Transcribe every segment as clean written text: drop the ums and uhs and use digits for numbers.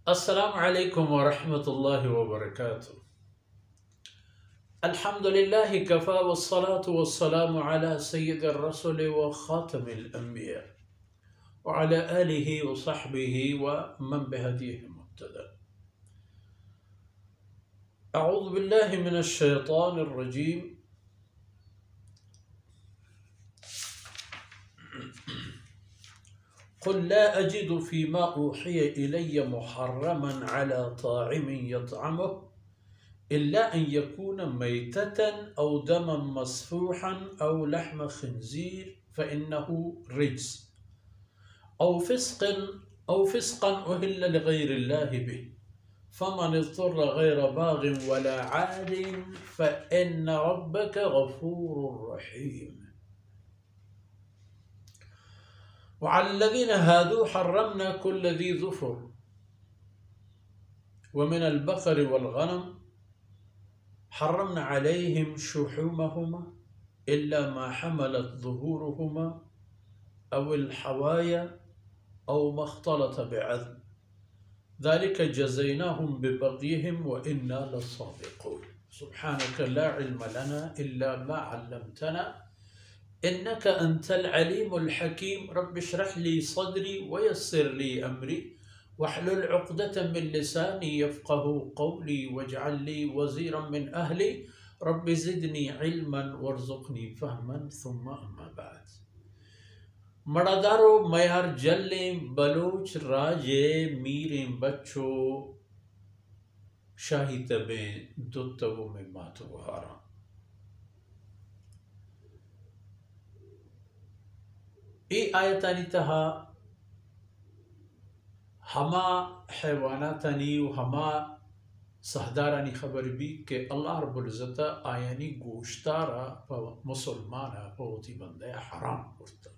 السلام عليكم ورحمة الله وبركاته. الحمد لله كفى والصلاة والسلام على سيد الرسل وخاتم الأنبياء وعلى آله وصحبه ومن بهديه مهتدى. أعوذ بالله من الشيطان الرجيم. قل لا أجد فيما أوحي إلي محرما على طاعم يطعمه إلا أن يكون ميتة أو دما مسفوحا أو لحم خنزير فإنه رجس أو فسقا أهل لغير الله به فمن اضطر غير باغ ولا عاد فإن ربك غفور رحيم. وعلى الذين هادوا حرمنا كل ذي ظفر ومن البقر والغنم حرمنا عليهم شحومهما إلا ما حملت ظهورهما أو الحوايا أو ما اختلط بعظم ذلك جزيناهم ببغيهم وإنا لصادقون. سبحانك لا علم لنا إلا ما علمتنا إنك أنت العليم الحكيم. رب اشرح لي صدري ويسر لي أمري واحلل عقدة من لساني يفقه قولي واجعل لي وزيرا من أهلي رب زدني علما وارزقني فهما. ثم أما بعد. مڑادارو میار جلیں بلوچ راجے میریں بچو شاہی تبیں دوتگو میں ماتو بہارا. ای آیتانی تہا ہما حیواناتانی و ہما سہدارانی خبر بھی کہ اللہ رب العزت آیانی گوشتارا پا مسلمانا پوتی بندے حرام کرتا.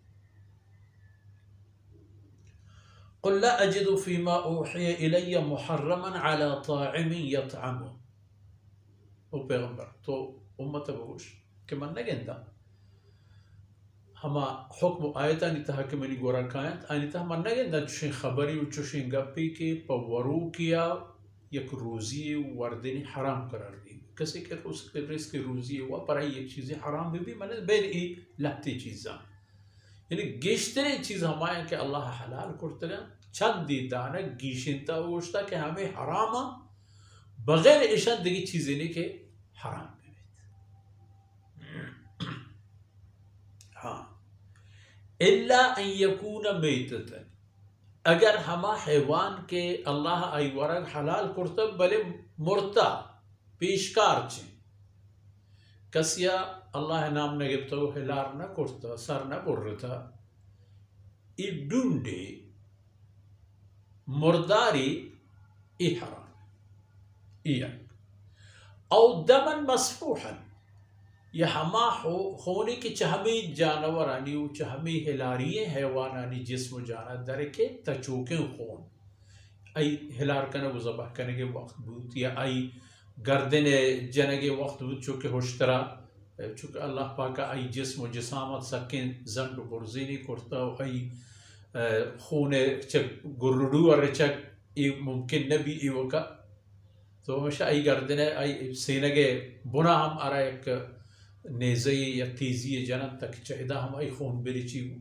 قل لا أجد فيما أوحي إلي محرما على طاعم يطعمه. او پیغمبر تو امت بگوش کہ من نگندہ ہما حکم آیتانی تہا کہ منی گورا کائنت آنی تہا من نگندہ چوشیں خبری و چوشیں گپی کے پورو کیا یک روزی وردنی حرام قرار دی. کسی کے رزق روزی ہوا پر ایک چیزیں حرام بھی من بین ای لہتی چیزاں یعنی گیشترین چیز ہمائیں کہ اللہ حلال کرتے گا چند دی دانا گیشنتا ہوشتا کہ ہمیں حراما بغیر اشان دیگی چیزیں نہیں کہ حرام بیت. ہاں الا ان یکون میتتا اگر ہما حیوان کے اللہ ای ورگ حلال کرتا بلے مرتا پیشکار چیں کسیا اللہ نام نگبتا و حلال نہ کرتا سر نہ برتا ای ڈونڈے مرداری ای حرام ای او دمن مسفوحا یا ہما خونے کی چہمی جانورانی و چہمی ہلاریے حیوانانی جسم و جانا درکے تچوکیں خون ای ہلار کنے و ذبح کنے کے وقت بود یا ای گردن جنگے وقت بود چونکہ ہوشترا چونکہ اللہ پاکا ای جسم و جسامت سکن زنڈ و برزینی کرتا و ای خون چک گرڈو اور چک ای ممکن نبی ای وکا تو ہمیشہ ای گردن ای سینگے بنا ہم ارا ایک نیزی یا تیزی جنت تک چہدہ ہم ای خون بری چیو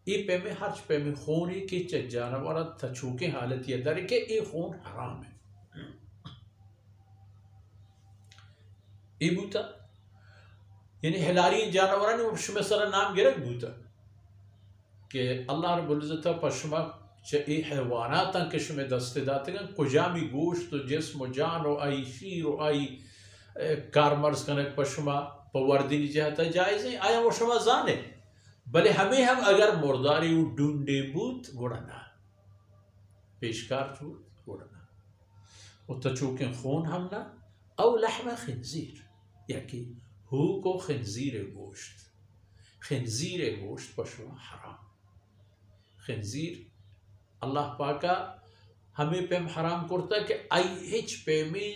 ای پہ میں ہرچ پہ میں خونی کی چھ جانورت تچوکے حالت یہ در کہ ای خون حرام ہے. ای بوتا یعنی ہلاری جانورانی شما سر نام گرک بوتا کہ اللہ رب العزت پشما ای حیواناتا کہ شما دست داتے گا کجامی گوشت و جسم و جان و آئی شیر و آئی کارمرز کنک پشما پوردینی جہتا جائز ہیں آیا وہ شما زانے بلے ہمیں ہم اگر مرداری و ڈونڈے بوت گوڑنا پیشکار چوت گوڑنا و تچوکن خون ہمنا او لحم خنزیر یکی ہو کو خنزیر گوشت پشوا حرام. خنزیر اللہ پاکا ہمیں پیم حرام کرتا کہ آئی ہچ پیمی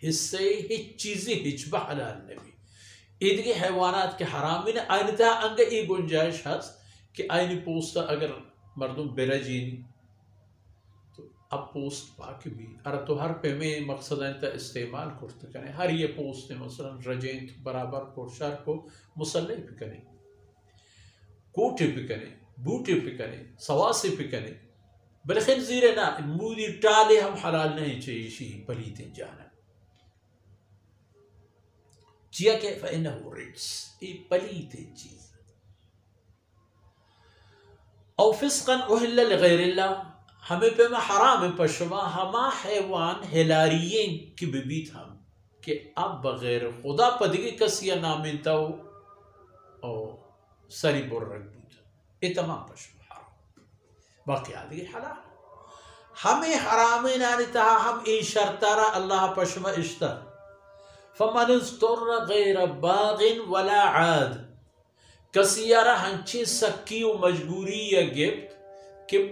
حصے ہچ چیزیں ہچ با حلال نبی ایدگی حیوانات کے حرام میں آئین تا انگا ای گنجائش ہست کہ آئین پوستا اگر مردم برجینی تو اب پوست پاک بھی ارے تو ہر پہ میں مقصد انت استعمال کرتے کریں ہر یہ پوست مثلا رجین برابر کو شر کو مسلح پہ کریں کوٹے پہ کریں بوٹے پہ کریں سواسے پہ کریں بالخنزیر نا مودی ٹالے ہم حلال نہیں چاہیے شی پلیت جانا چیا کہ فإنه رجس یہ پلیت چیز او فسقا اہل لغیر اللہ ہمیں پہ میں حرام ہے پشما ہما حیوان ہلاریین کی ببیت ہم کہ اب بغیر خدا پدگی کسی نامنتا او سری بر رکھ بود یہ تمام پشما حرام باقی آدھی حلال ہمیں حرام نانی تہا ہم ای شرطارا اللہ پشما اشتا فمن اضطر غیر باغ ولا عاد کسی یارا ہنچی سکی و مجبوری یا گفت کہ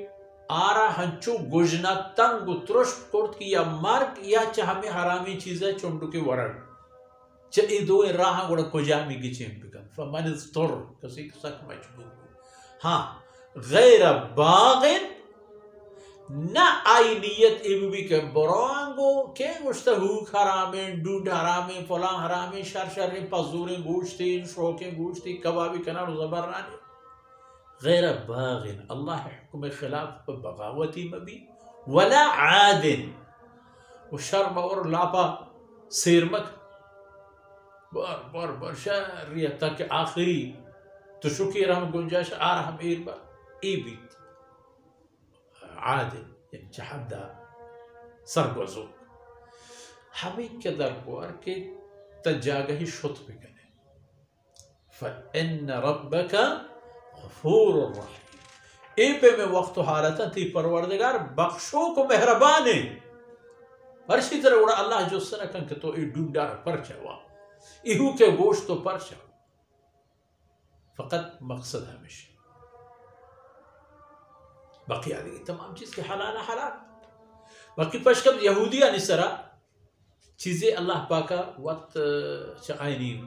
آرا ہنچو گجنا تنگ و ترشت کرد کی یا مرگ یا چاہ ہمیں حرامی چیزیں چونڈو کے ورد چاہ ای دو راہاں گوڑا کجامی کی چیم پکن فمن اضطر کسی سک مجبور ہاں غیر باغ نہ آئی نیت ای بھی کہ برانگو کہ گوشتا ہوک حرامیں ڈوڈ حرامیں فلان حرامیں شرشریں پزوریں گوشتیں شوکیں گوشتیں کبابی کنار زبرانی غیر باغ اللہ حکم خلاف بغاوتی مبی ولا عاد و شرم اور لاپا سیرمک بار شریعت تک آخری تو شکی رحم گنجاش آرہم ایربا ای بیت عادل یعنی چہدہ سرگوزو ہمیں کے دربار کے تجاگہی شت بکنے فَإِنَّ رَبَّكَ غفور الرحیم اے پہ میں وقت و حالتا تھی پروردگار بخشو کو مہربان ہے ہرشی طرح اڑا اللہ جو سنکن کہ تو ای ڈونڈار پرچہ ہوا ایہو کے گوشت تو پرچہ ہوا فقط مقصد ہمیشہ باقی آدھے تمام چیز کے حلال حلال باقی پشکب یہودی انسرا چیزیں اللہ پاکا وقت چعائنین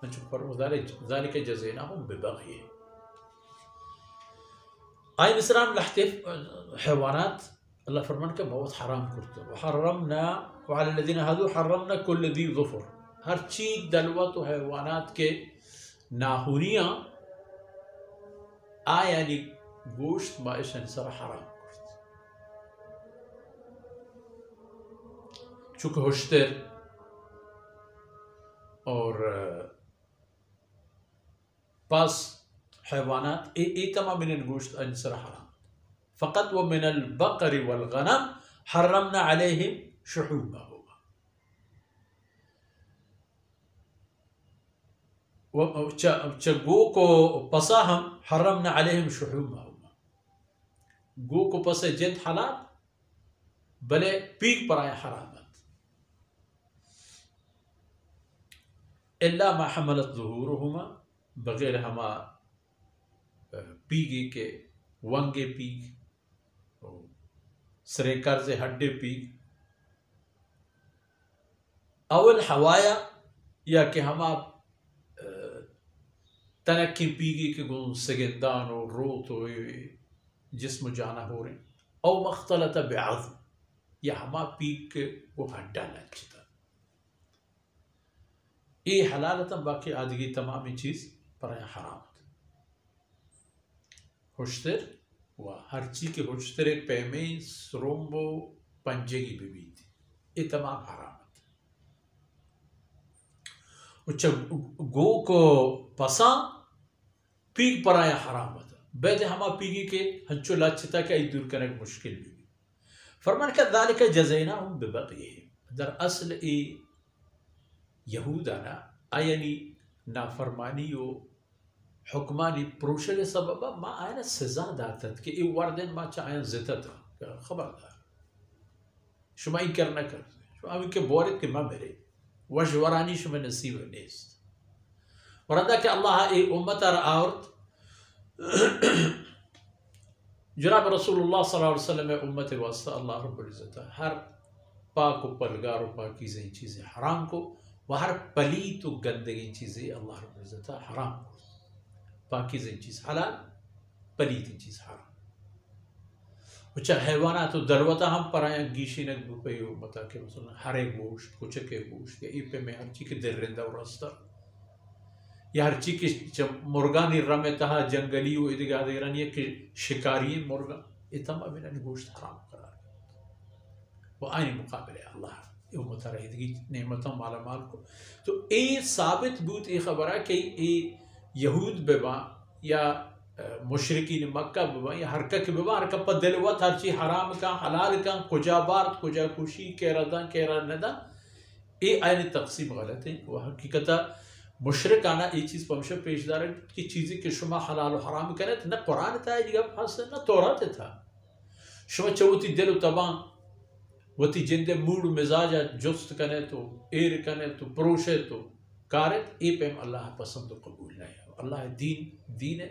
منچو فرمو ذالک جزیناہم ببغی آئین اسلام لحتف حیوانات اللہ فرمان کا بہت حرام کرتا وحرمنا وعلى الذين هادو حرمنا كل ذي ظفر ہر چیز دلوت و حیوانات کے ناہوریاں یعنی گوشت باعث انسر حرام کرد چونکہ ہوشتر اور پاس حیوانات ای تمام من الگوشت انسر حرام فقط ومن البقر والغنم حرمنا علیہم شحومہما گو کو پسا ہم حرمنا علیہم شحومہما گو کو پسے جد حلال بلے پیک پر آیا حرامت الا ما حملت ظہورہما بغیر ہما پیگی کے ونگے پیگ سرے کرزے ہڈے پیگ اول حوایا یا کہ ہما تنکی پیگی کے گن سگندان و روت و جسم جانا ہو رہے او مختلط بعظم یا ہما پیگ کے وہ ہڈا لچتا یہ حلالتا باقی آدھگی تمامی چیز پر حرامت ہوشتر و ہر چیز کے ہوشتر پیمے سرومبو پنجگی بھی تھی یہ تمام حرامت گو کو پسا پیگ پر آیا حرامت بید ہما پیگی کے ہنچو لاچتا کہ ای دور کرنے مشکل بھی فرمان کہ ذالک جزیناہم ببغیہم در اصل ای یہودانا آیانی نافرمانی و حکمانی پروشل سببا ما آینا سزا داتت کہ ای وردن ما چا آینا زدتا خبردار شما این کرنا کرد شما این که بورد که ما بره وجورانی شما نصیب نیست ورنده که الله ای امت را آورد جناب رسول اللہ صلی اللہ علیہ وسلم امت واسطہ اللہ رب العزت ہر پاک و پلگار و پاکیزیں چیزیں حرام کو و ہر پلیت و گندگی چیزیں اللہ رب العزت حرام کو پاکیزیں چیز حلال پلیت چیز حرام وچا حیوانات و دروتا ہم پرائیں گیشی نک بپیو بتا کہ مثلا ہرے گوشت کچکے گوشت یا ایپے میں ہر چی کے در رندہ و رستا یا ہر چی کے مرگانی رمے تہا جنگلی و ادگاہ دیران یا کہ شکاری مرگا اتما بنا گوشت حرام قرار وہ آئین مقابل اللہ یہ مترہدگی نعمتوں مالا مال کو تو اے ثابت بود ای خبرہ کہ اے یہود ببا یا مشرکین مکہ ببا یا ہرکا کے ببا ہرکا پا دلوت ہر چی حرام کا حلال کا کجا بارت کجا کشی کیرا دا کیرا ندا اے آئین تقسیم غلط ہے وہ حقیقتا مشرک آنا ای چیز پمشہ پیش دارا کہ چیزی کہ شما حلال و حرام کرنے نہ قرآن تھا جگہ حاصل نہ تورات تھا شما چوتی دل و تبان وتی جندے موڑ مزاج جست کنے تو ایر کنے تو پروشے تو کارت ای پیم اللہ پسند و قبول نہیں ہے اللہ دین ہے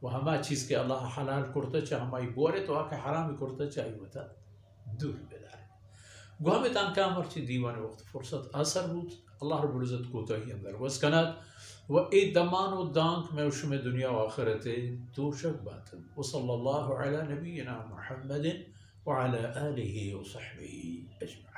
وہ ہما چیز کے اللہ حلال کرتا چاہ ہمائی بورے تو آکے حرام کرتا چاہی ہوتا دور بیدار ہے گوہ میں تان کام ہرچی دیوان وقت فرصت اثر بود اللہ رب العزت کو ہی اندر وسکنات و ای دمان و دانک میں اشم دنیا و آخرت توشک باطن وصلی اللہ علی نبینا محمد وعلى آله وصحبه أجمعين.